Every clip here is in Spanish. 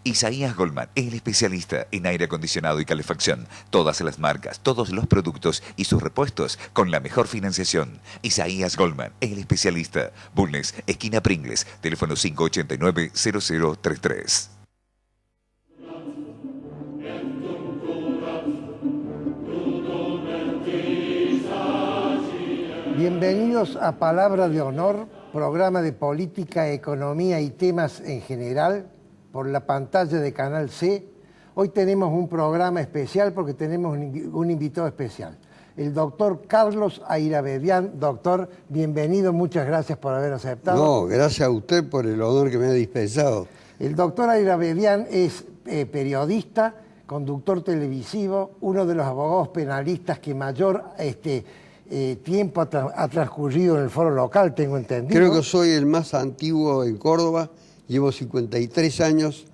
Isaías Goldman, el especialista en aire acondicionado y calefacción. Todas las marcas, todos los productos y sus repuestos con la mejor financiación. Isaías Goldman, el especialista. Bulnes, esquina Pringles, teléfono 589-0033. Bienvenidos a Palabra de Honor, programa de política, economía y temas en general, por la pantalla de Canal C. Hoy tenemos un programa especial porque tenemos un invitado especial, el doctor Carlos Airavedian. Doctor, bienvenido, muchas gracias por haber aceptado. No, gracias a usted por el honor que me ha dispensado. El doctor Airavedian es periodista, conductor televisivo, uno de los abogados penalistas que mayor tiempo ha transcurrido en el foro local, tengo entendido. Creo que soy el más antiguo en Córdoba. Llevo 53 años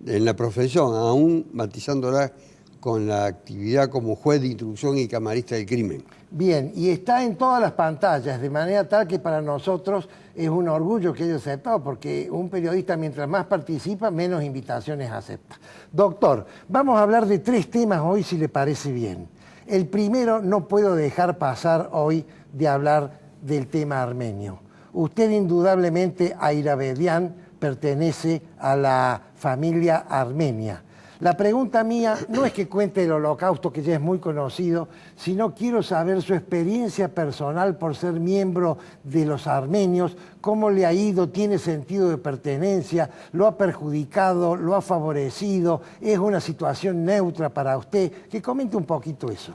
en la profesión, aún matizándola con la actividad como juez de instrucción y camarista del crimen. Bien, y está en todas las pantallas, de manera tal que para nosotros es un orgullo que haya aceptado, porque un periodista mientras más participa, menos invitaciones acepta. Doctor, vamos a hablar de 3 temas hoy, si le parece bien. El primero, no puedo dejar pasar hoy de hablar del tema armenio. Usted indudablemente, Airavedian, pertenece a la familia armenia. La pregunta mía no es que cuente el Holocausto, que ya es muy conocido, sino quiero saber su experiencia personal por ser miembro de los armenios, cómo le ha ido, tiene sentido de pertenencia, lo ha perjudicado, lo ha favorecido, es una situación neutra para usted. Que comente un poquito eso.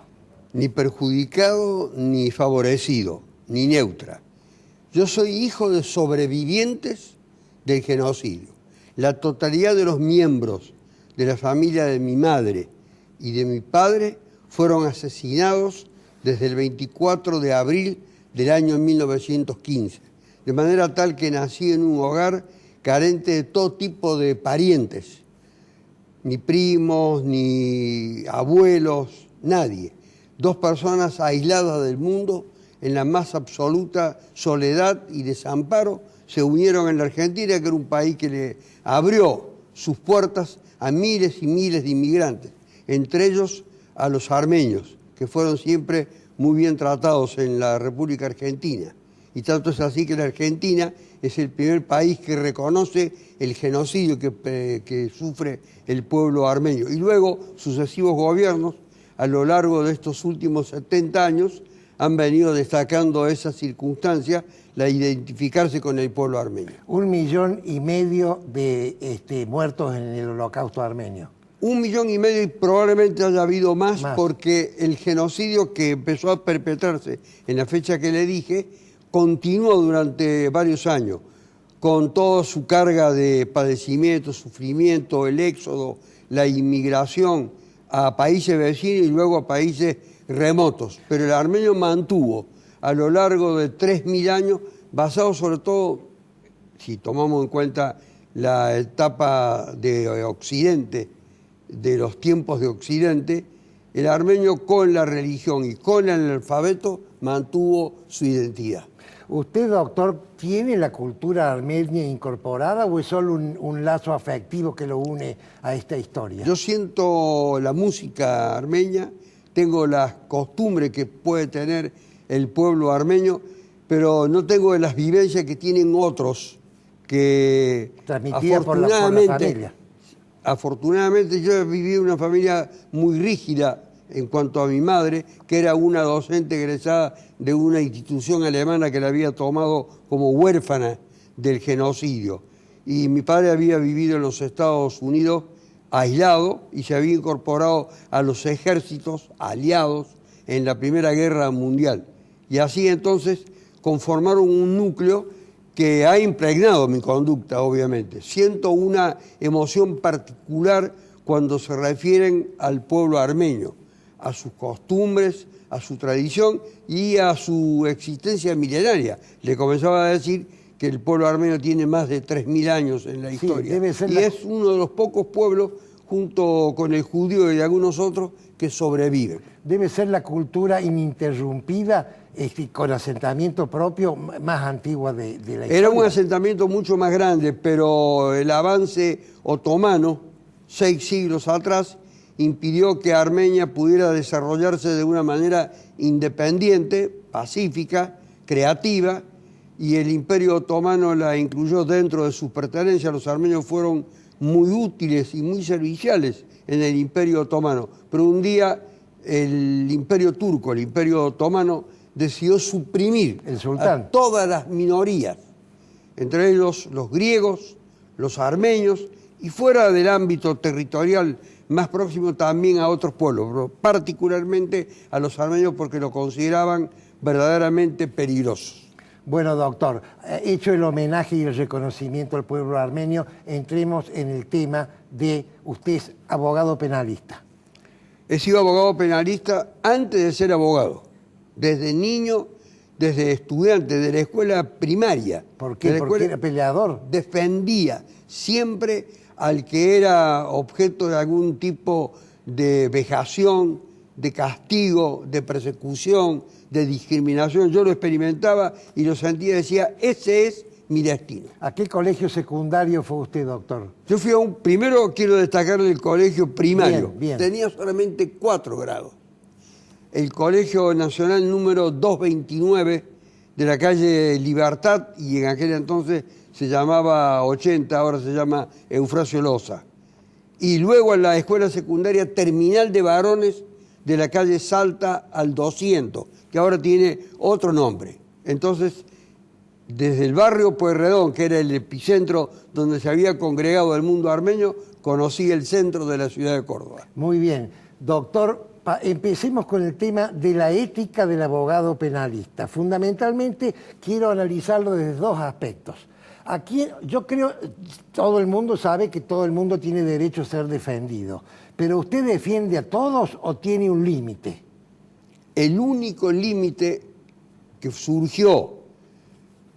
Ni perjudicado, ni favorecido, ni neutra. Yo soy hijo de sobrevivientes del genocidio. La totalidad de los miembros de la familia de mi madre y de mi padre fueron asesinados desde el 24 de abril del año 1915, de manera tal que nací en un hogar carente de todo tipo de parientes, ni primos, ni abuelos, nadie. 2 personas aisladas del mundo en la más absoluta soledad y desamparo, se unieron en la Argentina, que era un país que le abrió sus puertas a miles y miles de inmigrantes, entre ellos a los armenios, que fueron siempre muy bien tratados en la República Argentina. Y tanto es así que la Argentina es el primer país que reconoce el genocidio que sufre el pueblo armenio. Y luego sucesivos gobiernos, a lo largo de estos últimos 70 años, han venido destacando esa circunstancia, la de identificarse con el pueblo armenio. 1,5 millones de muertos en el Holocausto armenio. 1,5 millones y probablemente haya habido más, porque el genocidio que empezó a perpetrarse en la fecha que le dije, continuó durante varios años, con toda su carga de padecimiento, sufrimiento, el éxodo, la inmigración a países vecinos y luego a países remotos. Pero el armenio mantuvo a lo largo de 3.000 años, basado sobre todo, si tomamos en cuenta la etapa de Occidente, de los tiempos de Occidente, el armenio con la religión y con el alfabeto mantuvo su identidad. ¿Usted, doctor, tiene la cultura armenia incorporada o es solo un lazo afectivo que lo une a esta historia? Yo siento la música armenia, tengo las costumbres que puede tener el pueblo armenio, pero no tengo las vivencias que tienen otros que transmitida por la familia. Afortunadamente yo he vivido una familia muy rígida en cuanto a mi madre, que era una docente egresada de una institución alemana que la había tomado como huérfana del genocidio. Y mi padre había vivido en los Estados Unidos aislado y se había incorporado a los ejércitos aliados en la Primera Guerra Mundial. Y así entonces conformaron un núcleo que ha impregnado mi conducta, obviamente. Siento una emoción particular cuando se refieren al pueblo armenio, a sus costumbres, a su tradición y a su existencia milenaria. Le comenzaba a decir que el pueblo armenio tiene más de 3.000 años en la historia. Y es uno de los pocos pueblos, junto con el judío y algunos otros, que sobreviven. Debe ser la cultura ininterrumpida, con asentamiento propio, más antigua de la historia. Era un asentamiento mucho más grande, pero el avance otomano, 6 siglos atrás, impidió que Armenia pudiera desarrollarse de una manera independiente, pacífica, creativa, y el Imperio Otomano la incluyó dentro de sus pertenencias. Los armenios fueron muy útiles y muy serviciales en el Imperio Otomano, pero un día el Imperio Turco, el Imperio Otomano, decidió suprimir a todas las minorías, entre ellos los griegos, los armenios, y fuera del ámbito territorial más próximo también a otros pueblos, pero particularmente a los armenios porque lo consideraban verdaderamente peligrosos. Bueno, doctor, hecho el homenaje y el reconocimiento al pueblo armenio, entremos en el tema de usted es abogado penalista. He sido abogado penalista antes de ser abogado, desde niño, desde estudiante de la escuela primaria. ¿Por qué? ¿Porque era peleador? Defendía siempre al que era objeto de algún tipo de vejación, de castigo, de persecución, de discriminación. Yo lo experimentaba y lo sentía y decía, ese es mi destino. ¿A qué colegio secundario fue usted, doctor? Yo fui a primero quiero destacar el colegio primario. Bien, bien. Tenía solamente 4 grados. El Colegio Nacional número 229 de la calle Libertad, y en aquel entonces se llamaba 80, ahora se llama Eufrasio Loza. Y luego en la escuela secundaria terminal de varones de la calle Salta al 200, que ahora tiene otro nombre. Entonces, desde el barrio Pueyrredón, que era el epicentro donde se había congregado el mundo armenio, conocí el centro de la ciudad de Córdoba. Muy bien. Doctor, empecemos con el tema de la ética del abogado penalista. Fundamentalmente, quiero analizarlo desde 2 aspectos. Aquí, yo creo, todo el mundo sabe que todo el mundo tiene derecho a ser defendido, pero ¿usted defiende a todos o tiene un límite? El único límite que surgió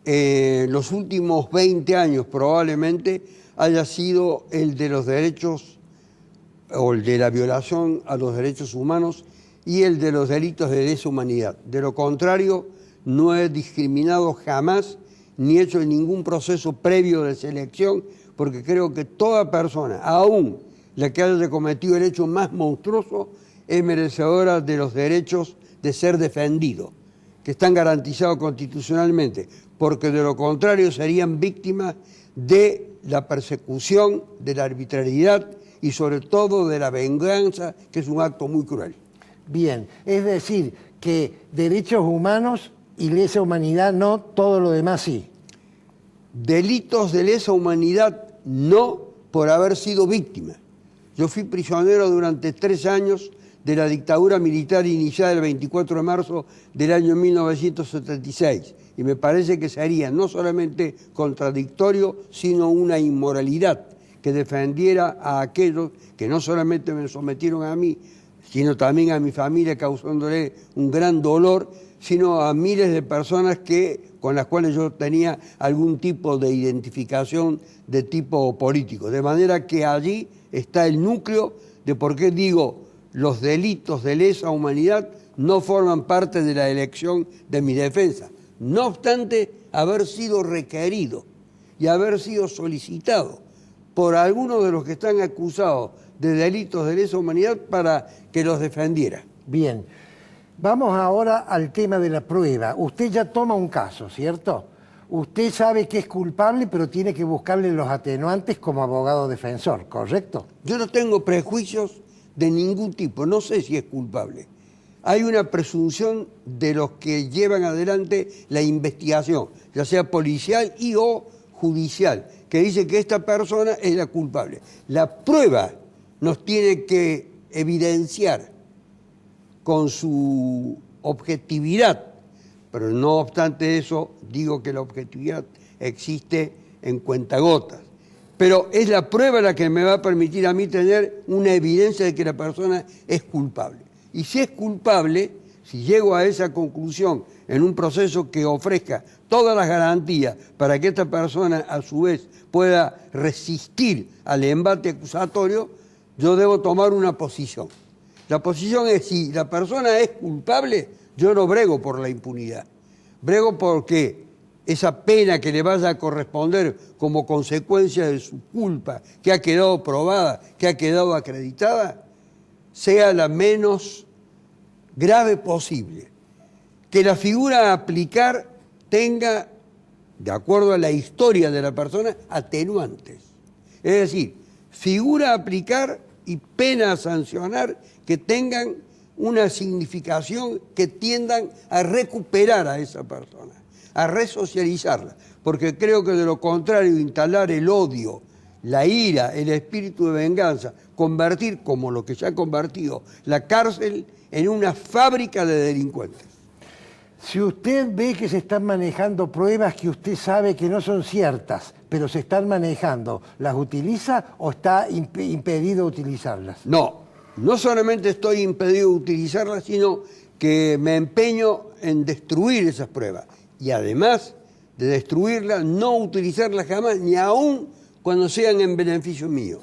en los últimos 20 años probablemente haya sido el de los derechos o el de la violación a los derechos humanos y el de los delitos de lesa humanidad. De lo contrario, no he discriminado jamás ni hecho ningún proceso previo de selección, porque creo que toda persona, aún la que haya cometido el hecho más monstruoso, es merecedora de los derechos de ser defendido, que están garantizados constitucionalmente, porque de lo contrario serían víctimas de la persecución, de la arbitrariedad y sobre todo de la venganza, que es un acto muy cruel. Bien, es decir, que derechos humanos y lesa humanidad no, todo lo demás sí. Delitos de lesa humanidad no, por haber sido víctima. Yo fui prisionero durante 3 años de la dictadura militar iniciada el 24 de marzo del año 1976. Y me parece que sería no solamente contradictorio, sino una inmoralidad que defendiera a aquellos que no solamente me sometieron a mí, sino también a mi familia, causándole un gran dolor, sino a miles de personas con las cuales yo tenía algún tipo de identificación de tipo político. De manera que allí está el núcleo de por qué digo los delitos de lesa humanidad no forman parte de la elección de mi defensa. No obstante, haber sido requerido y haber sido solicitado por algunos de los que están acusados de delitos de lesa humanidad para que los defendiera. Bien, vamos ahora al tema de la prueba. Usted ya toma un caso, ¿cierto? Usted sabe que es culpable, pero tiene que buscarle los atenuantes como abogado defensor, ¿correcto? Yo no tengo prejuicios de ningún tipo, no sé si es culpable. Hay una presunción de los que llevan adelante la investigación, ya sea policial y o judicial, que dice que esta persona es la culpable. La prueba nos tiene que evidenciar con su objetividad, pero no obstante eso, digo que la objetividad existe en cuentagotas. Pero es la prueba la que me va a permitir a mí tener una evidencia de que la persona es culpable. Y si es culpable, si llego a esa conclusión en un proceso que ofrezca todas las garantías para que esta persona a su vez pueda resistir al embate acusatorio, yo debo tomar una posición. La posición es: si la persona es culpable, yo no brego por la impunidad. Brego porque esa pena que le vaya a corresponder como consecuencia de su culpa, que ha quedado probada, que ha quedado acreditada, sea la menos grave posible. Que la figura a aplicar tenga, de acuerdo a la historia de la persona, atenuantes. Es decir, figura a aplicar y pena a sancionar que tengan una significación que tiendan a recuperar a esa persona, a resocializarla, porque creo que de lo contrario, instalar el odio, la ira, el espíritu de venganza, convertir, como lo que se ha convertido, la cárcel en una fábrica de delincuentes. Si usted ve que se están manejando pruebas que usted sabe que no son ciertas, pero se están manejando, ¿las utiliza o está impedido utilizarlas? No solamente estoy impedido de utilizarlas, sino que me empeño en destruir esas pruebas. Y además de destruirlas, no utilizarlas jamás, ni aún cuando sean en beneficio mío.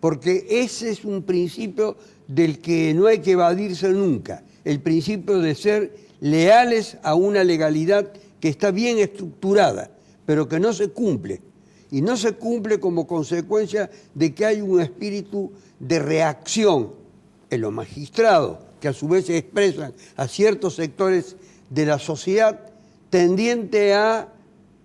Porque ese es un principio del que no hay que evadirse nunca. El principio de ser leales a una legalidad que está bien estructurada, pero que no se cumple. Y no se cumple como consecuencia de que hay un espíritu de reacción en los magistrados, que a su vez se expresan a ciertos sectores de la sociedad, tendiente a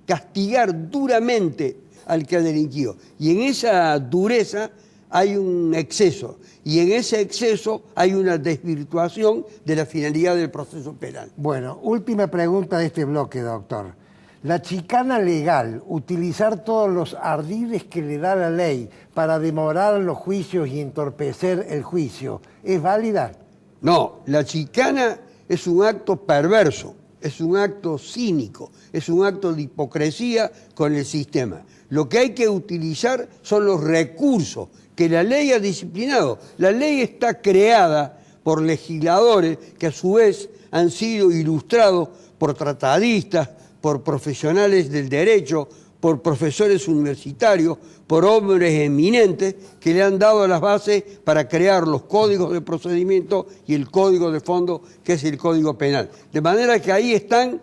castigar duramente al que ha delinquido. Y en esa dureza hay un exceso, y en ese exceso hay una desvirtuación de la finalidad del proceso penal. Bueno, última pregunta de este bloque, doctor. La chicana legal, utilizar todos los ardides que le da la ley para demorar los juicios y entorpecer el juicio, ¿es válida? No, la chicana es un acto perverso, es un acto cínico, es un acto de hipocresía con el sistema. Lo que hay que utilizar son los recursos que la ley ha disciplinado. La ley está creada por legisladores que a su vez han sido ilustrados por tratadistas, por profesionales del derecho, por profesores universitarios, por hombres eminentes que le han dado las bases para crear los códigos de procedimiento y el código de fondo, que es el Código Penal. De manera que ahí están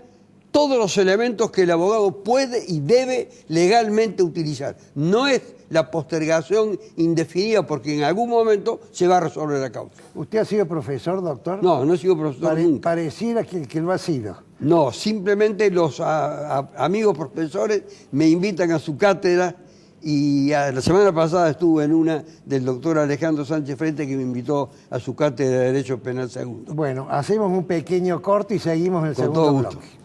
todos los elementos que el abogado puede y debe legalmente utilizar. No es la postergación indefinida, porque en algún momento se va a resolver la causa. ¿Usted ha sido profesor, doctor? No, no he sido profesor nunca. Pareciera que lo ha sido. No, simplemente los amigos profesores me invitan a su cátedra, y la semana pasada estuve en una del doctor Alejandro Sánchez Frente, que me invitó a su cátedra de Derecho Penal Segundo. Bueno, hacemos un pequeño corte y seguimos en el segundo bloque.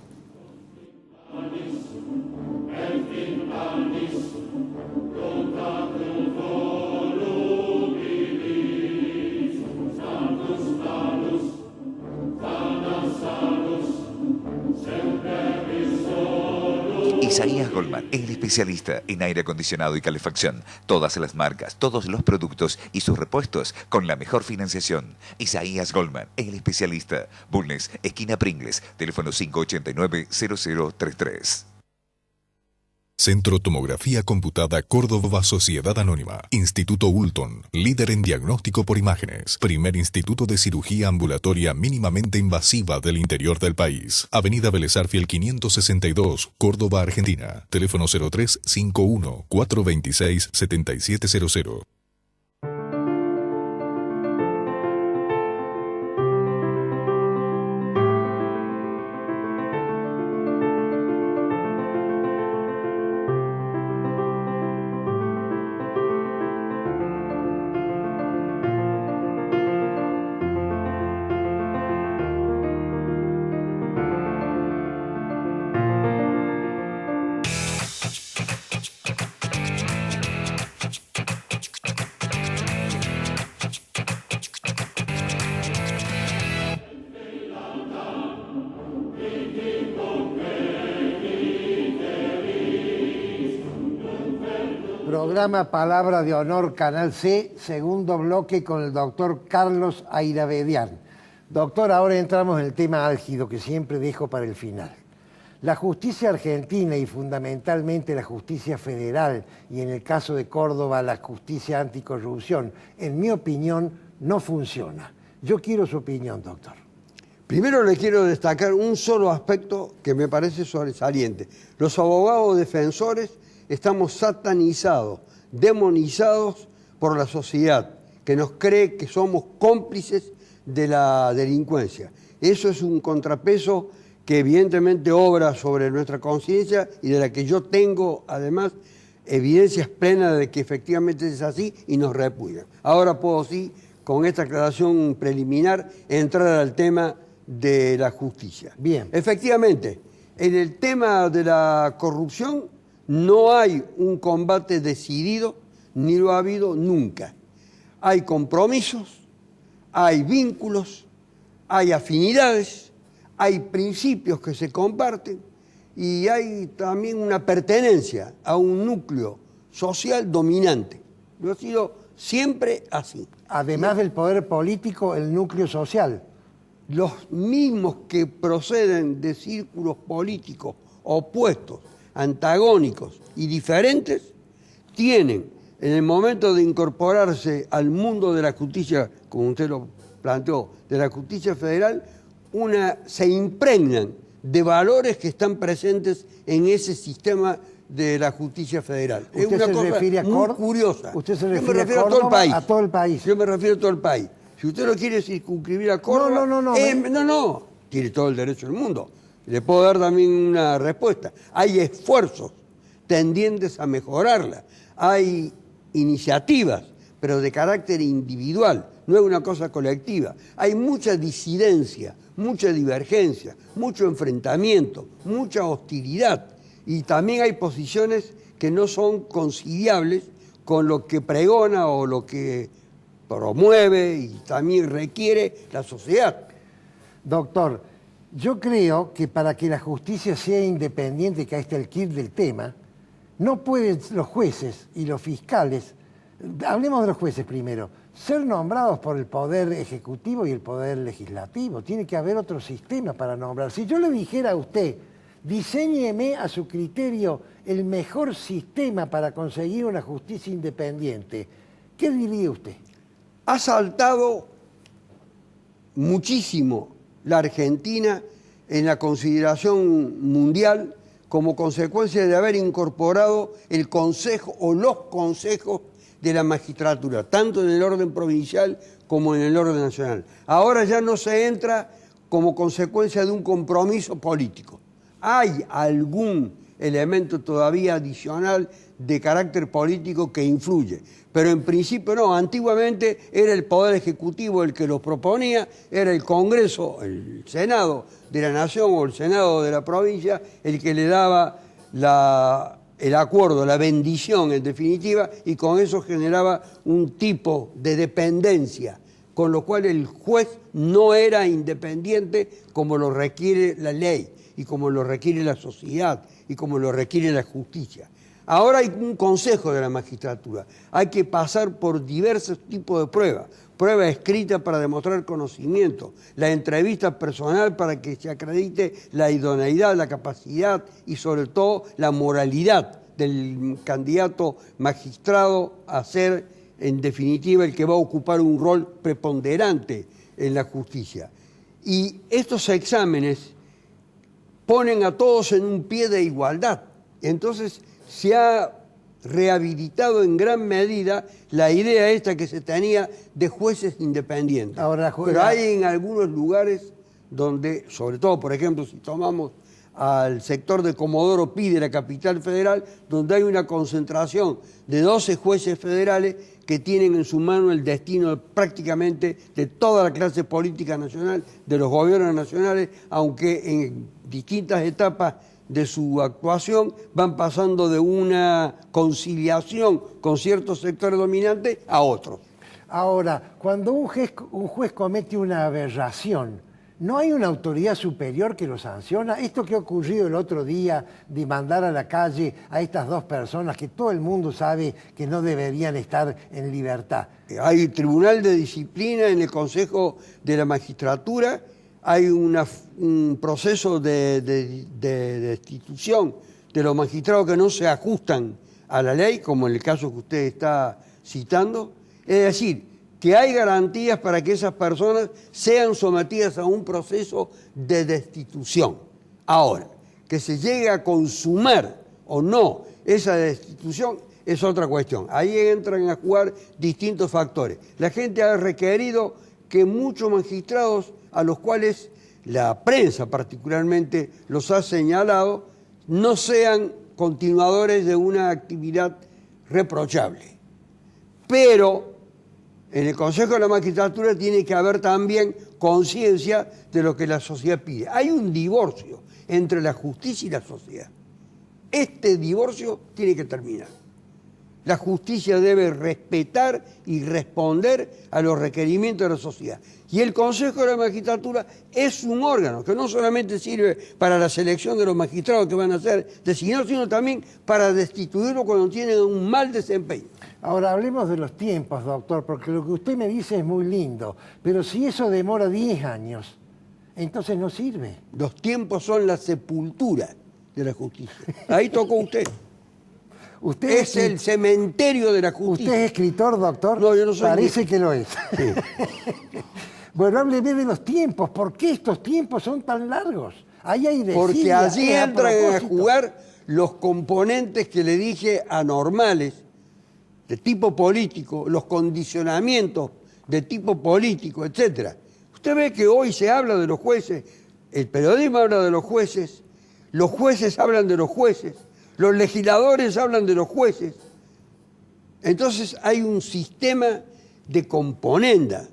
Isaías Goldman, el especialista en aire acondicionado y calefacción. Todas las marcas, todos los productos y sus repuestos con la mejor financiación. Isaías Goldman, el especialista. Bulnes, esquina Pringles, teléfono 589-0033. Centro Tomografía Computada Córdoba Sociedad Anónima. Instituto Ulton, líder en diagnóstico por imágenes. Primer instituto de cirugía ambulatoria mínimamente invasiva del interior del país. Avenida Vélez Arfiel 562, Córdoba, Argentina. Teléfono 0351-426-7700. Programa Palabra de Honor, Canal C, segundo bloque con el doctor Carlos Airavedian. Doctor, ahora entramos en el tema álgido que siempre dejo para el final. La justicia argentina y fundamentalmente la justicia federal y en el caso de Córdoba la justicia anticorrupción, en mi opinión, no funciona. Yo quiero su opinión, doctor. Primero le quiero destacar un solo aspecto que me parece sobresaliente. Los abogados defensores estamos satanizados, demonizados por la sociedad, que nos cree que somos cómplices de la delincuencia. Eso es un contrapeso que evidentemente obra sobre nuestra conciencia y de la que yo tengo, además, evidencias plenas de que efectivamente es así y nos repudia. Ahora puedo, sí, con esta aclaración preliminar, entrar al tema de la justicia. Bien. Efectivamente, en el tema de la corrupción no hay un combate decidido, ni lo ha habido nunca. Hay compromisos, hay vínculos, hay afinidades, hay principios que se comparten y hay también una pertenencia a un núcleo social dominante. Lo ha sido siempre así. Además del poder político, el núcleo social. Los mismos que proceden de círculos políticos opuestos, antagónicos y diferentes, tienen en el momento de incorporarse al mundo de la justicia, como usted lo planteó, de la justicia federal, se impregnan de valores que están presentes en ese sistema de la justicia federal. ¿Usted es una se cosa refiere a muy curiosa. ¿Usted se Yo me refiere refiero a a todo el Córdoba, país. a todo el país? Yo me refiero a todo el país. Si usted lo quiere circunscribir a Córdoba... No, tiene todo el derecho del mundo. Le puedo dar también una respuesta. Hay esfuerzos tendientes a mejorarla. Hay iniciativas, pero de carácter individual, no es una cosa colectiva. Hay mucha disidencia, mucha divergencia, mucho enfrentamiento, mucha hostilidad. Y también hay posiciones que no son conciliables con lo que pregona o lo que promueve y también requiere la sociedad. Doctor, yo creo que para que la justicia sea independiente, que ahí está el kit del tema, no pueden los jueces y los fiscales, hablemos de los jueces primero, ser nombrados por el Poder Ejecutivo y el Poder Legislativo. Tiene que haber otro sistema para nombrar. Si yo le dijera a usted, diséñeme a su criterio el mejor sistema para conseguir una justicia independiente, ¿qué diría usted? Ha saltado muchísimo la Argentina en la consideración mundial como consecuencia de haber incorporado el consejo o los consejos de la magistratura, tanto en el orden provincial como en el orden nacional. Ahora ya no se entra como consecuencia de un compromiso político. Hay algún elemento todavía adicional de carácter político que influye, pero en principio no. Antiguamente era el Poder Ejecutivo el que los proponía, era el Congreso, el Senado de la Nación o el Senado de la provincia el que le daba el acuerdo, la bendición en definitiva, y con eso generaba un tipo de dependencia, con lo cual el juez no era independiente como lo requiere la ley y como lo requiere la sociedad y como lo requiere la justicia. Ahora hay un consejo de la magistratura, hay que pasar por diversos tipos de pruebas, prueba escrita para demostrar conocimiento, la entrevista personal para que se acredite la idoneidad, la capacidad y sobre todo la moralidad del candidato magistrado a ser en definitiva el que va a ocupar un rol preponderante en la justicia. Y estos exámenes ponen a todos en un pie de igualdad. Entonces se ha rehabilitado en gran medida la idea esta que se tenía de jueces independientes. Pero hay en algunos lugares donde, sobre todo, por ejemplo, si tomamos al sector de Comodoro Pi de la capital federal, donde hay una concentración de 12 jueces federales que tienen en su mano el destino prácticamente de toda la clase política nacional, de los gobiernos nacionales, aunque en distintas etapas de su actuación van pasando de una conciliación con ciertos sectores dominantes a otros. Ahora, cuando un juez comete una aberración, ¿No hay una autoridad superior que lo sanciona? Esto que ha ocurrido el otro día de mandar a la calle a estas dos personas que todo el mundo sabe que no deberían estar en libertad. Hay tribunal de disciplina en el Consejo de la Magistratura, hay un proceso de destitución de los magistrados que no se ajustan a la ley, como en el caso que usted está citando. Es decir, que hay garantías para que esas personas sean sometidas a un proceso de destitución. Ahora, que se llegue a consumar o no esa destitución es otra cuestión. Ahí entran a jugar distintos factores. La gente ha requerido que muchos magistrados, a los cuales la prensa particularmente los ha señalado, no sean continuadores de una actividad reprochable. Pero en el Consejo de la Magistratura tiene que haber también conciencia de lo que la sociedad pide. Hay un divorcio entre la justicia y la sociedad. Este divorcio tiene que terminar. La justicia debe respetar y responder a los requerimientos de la sociedad. Y el Consejo de la Magistratura es un órgano que no solamente sirve para la selección de los magistrados que van a ser designados, sino también para destituirlos cuando tienen un mal desempeño. Ahora, hablemos de los tiempos, doctor, porque lo que usted me dice es muy lindo, pero si eso demora 10 años, entonces no sirve. Los tiempos son la sepultura de la justicia. Ahí tocó usted. Usted es el cementerio de la justicia. ¿Usted es escritor, doctor? No, yo no soy. Parece que lo es. Sí. Bueno, hábleme de los tiempos. ¿Por qué estos tiempos son tan largos? Ahí hay desidia. Porque allí entran a jugar los componentes que le dije anormales, de tipo político, los condicionamientos de tipo político, etc. Usted ve que hoy se habla de los jueces, el periodismo habla de los jueces hablan de los jueces, los legisladores hablan de los jueces. Entonces hay un sistema de componenda,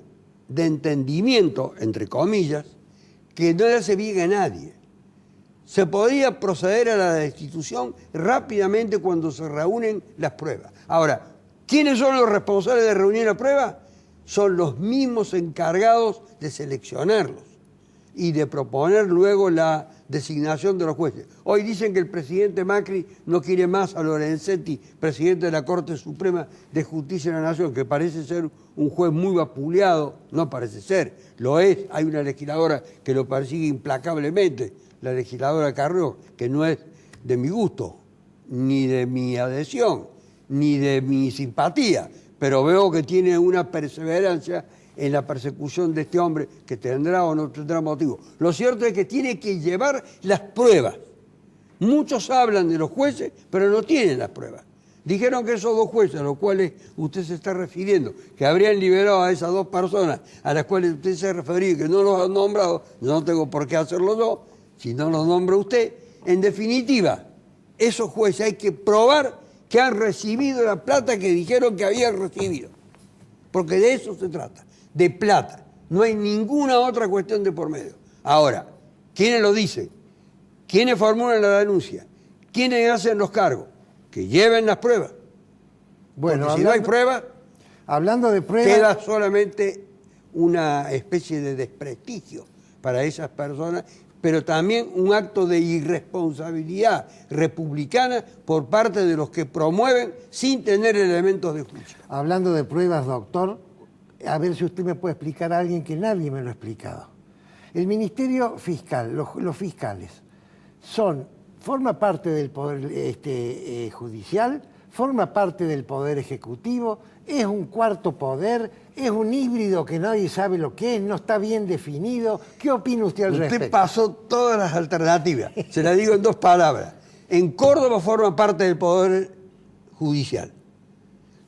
de entendimiento, entre comillas, que no le hace bien a nadie. Se podría proceder a la destitución rápidamente cuando se reúnen las pruebas. Ahora, ¿quiénes son los responsables de reunir la prueba? Son los mismos encargados de seleccionarlos y de proponer luego la designación de los jueces. Hoy dicen que el presidente Macri no quiere más a Lorenzetti, presidente de la Corte Suprema de Justicia de la Nación, que parece ser un juez muy vapuleado. No parece ser, lo es. Hay una legisladora que lo persigue implacablemente, la legisladora Carrió, que no es de mi gusto, ni de mi adhesión, ni de mi simpatía, pero veo que tiene una perseverancia en la persecución de este hombre, que tendrá o no tendrá motivo. Lo cierto es que tiene que llevar las pruebas. Muchos hablan de los jueces, pero no tienen las pruebas. Dijeron que esos dos jueces, a los cuales usted se está refiriendo, que habrían liberado a esas dos personas a las cuales usted se ha referido, que no los han nombrado, yo no tengo por qué hacerlo yo, si no los nombra usted. En definitiva, esos jueces hay que probar que han recibido la plata que dijeron que habían recibido. Porque de eso se trata, de plata. No hay ninguna otra cuestión de por medio. Ahora, ¿quiénes lo dicen? ¿Quiénes formulan la denuncia? ¿Quiénes hacen los cargos? Que lleven las pruebas. Bueno, porque si no hay pruebas, hablando de pruebas, queda solamente una especie de desprestigio para esas personas, pero también un acto de irresponsabilidad republicana por parte de los que promueven sin tener elementos de juicio. Hablando de pruebas, doctor, a ver si usted me puede explicar a alguien que nadie me lo ha explicado. El Ministerio Fiscal, los fiscales, forma parte del Poder Judicial, forma parte del Poder Ejecutivo, es un cuarto poder, es un híbrido que nadie sabe lo que es, no está bien definido. ¿Qué opina usted al respecto? Usted pasó todas las alternativas, se la digo en 2 palabras. En Córdoba forma parte del Poder Judicial.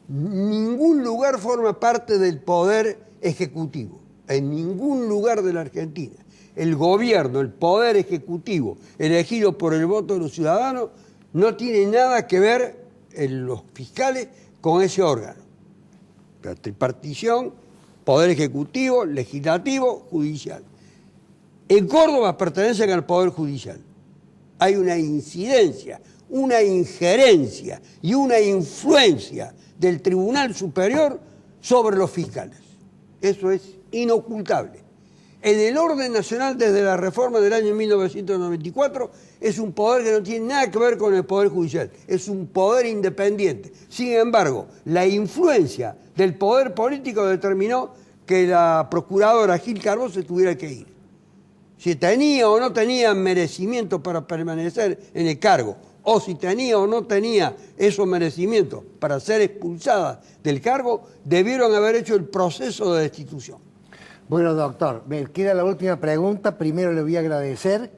Ningún lugar forma parte del Poder Ejecutivo, en ningún lugar de la Argentina. El gobierno, el Poder Ejecutivo, elegido por el voto de los ciudadanos, no tiene nada que ver en los fiscales con ese órgano. La tripartición, Poder Ejecutivo, Legislativo, Judicial. En Córdoba pertenecen al Poder Judicial. Hay una incidencia, una injerencia y una influencia del Tribunal Superior sobre los fiscales. Eso es inocultable. en el orden nacional desde la reforma del año 1994, es un poder que no tiene nada que ver con el Poder Judicial, es un poder independiente. Sin embargo, la influencia del poder político determinó que la procuradora Gil Carbó se tuviera que ir. Si tenía o no tenía merecimiento para permanecer en el cargo, o si tenía o no tenía esos merecimientos para ser expulsada del cargo, debieron haber hecho el proceso de destitución. Bueno, doctor, me queda la última pregunta. Primero le voy a agradecer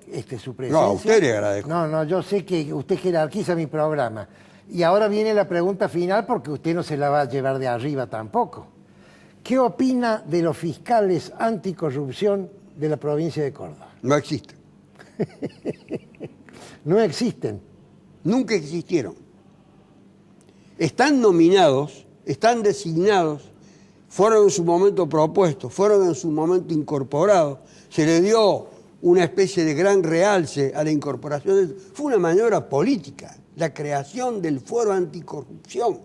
su presencia. No, a usted le agradezco. No, yo sé que usted jerarquiza mi programa. Y ahora viene la pregunta final porque usted no se la va a llevar de arriba tampoco. ¿Qué opina de los fiscales anticorrupción de la provincia de Córdoba? No existen. No existen. Nunca existieron. Están nominados, están designados, fueron en su momento propuestos, fueron en su momento incorporados, se le dio una especie de gran realce a la incorporación. Fue una maniobra política, la creación del Foro Anticorrupción.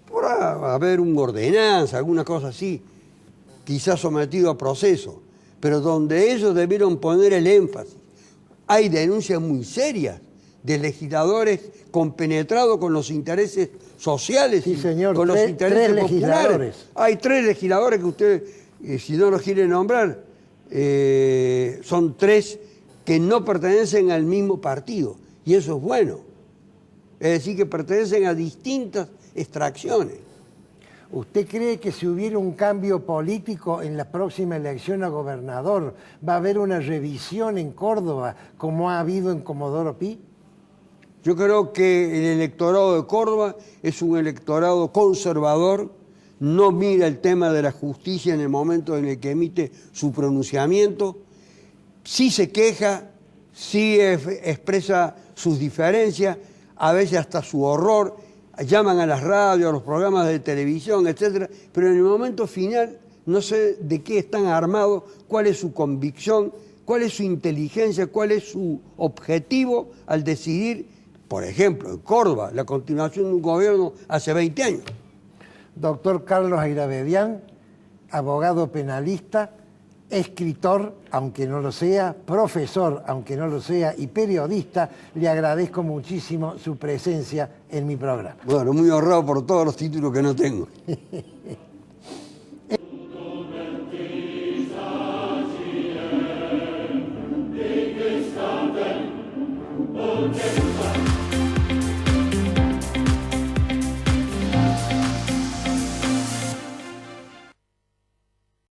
Por haber una ordenanza, alguna cosa así, quizás sometido a proceso, pero donde ellos debieron poner el énfasis. Hay denuncias muy serias de legisladores compenetrados con los intereses sociales, sí, señor, con los intereses tres populares. legisladores. Hay 3 legisladores que usted, si no los quiere nombrar, son 3 que no pertenecen al mismo partido, y eso es bueno. Es decir, que pertenecen a distintas extracciones. ¿Usted cree que si hubiera un cambio político en la próxima elección a gobernador, va a haber una revisión en Córdoba como ha habido en Comodoro Pi? Yo creo que el electorado de Córdoba es un electorado conservador, no mira el tema de la justicia en el momento en el que emite su pronunciamiento, sí se queja, sí expresa sus diferencias, a veces hasta su horror, llaman a las radios, a los programas de televisión, etcétera, pero en el momento final no sé de qué están armados, cuál es su convicción, cuál es su inteligencia, cuál es su objetivo al decidir, por ejemplo, en Córdoba, la continuación de un gobierno hace 20 años. Doctor Carlos Airavedián, abogado penalista, escritor, aunque no lo sea, profesor, aunque no lo sea, y periodista, le agradezco muchísimo su presencia en mi programa. Bueno, muy honrado por todos los títulos que no tengo. Okay.